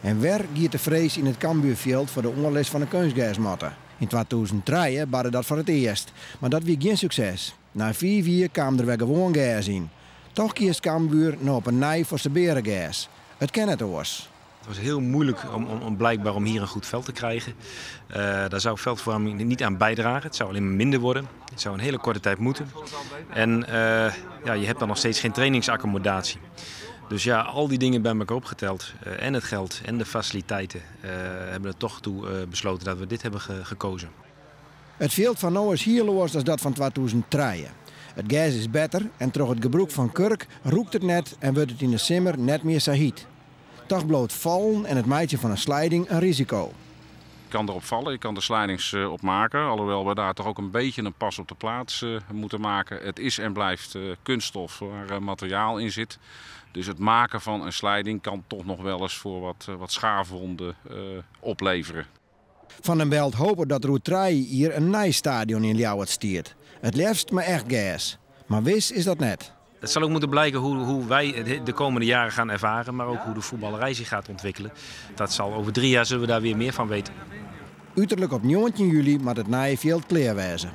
En waar gaat de vrees in het Cambuurveld voor de onderles van de kunstgasmotten? In 2003 badde dat voor het eerst, maar dat was geen succes. Na 4 jaar kwam er weer gewoon gas in. Toch kiest Cambuur nog op een nij voor zijn berengas. Het ken het oors. Het was heel moeilijk om hier een goed veld te krijgen. Daar zou veldverwarming niet aan bijdragen. Het zou alleen maar minder worden. Het zou een hele korte tijd moeten. En je hebt dan nog steeds geen trainingsaccommodatie. Dus ja, al die dingen bij elkaar opgeteld, en het geld en de faciliteiten, hebben er toch toe besloten dat we dit hebben gekozen. Het veld van nu is hier los dan dat van 2003. Het gas is beter en door het gebruik van kurk roekt het net en wordt het in de zomer net meer zo heet. Toch bloot vallen en het maatje van een sliding een risico. Je kan erop vallen, je kan er slidings op maken, alhoewel we daar toch ook een beetje een pas op de plaats moeten maken. Het is en blijft kunststof waar materiaal in zit. Dus het maken van een sliding kan toch nog wel eens voor wat schaafwonden opleveren. Van den Belt hopen dat Route 3 hier een nijstadion in Ljouwert stiert. Het liefst maar echt gas. Maar wis is dat net. Het zal ook moeten blijken hoe wij de komende jaren gaan ervaren, maar ook hoe de voetballerij zich gaat ontwikkelen. Dat zal over 3 jaar zullen we daar weer meer van weten. Uiterlijk op 19 juli moet het nijveld klaar wezen.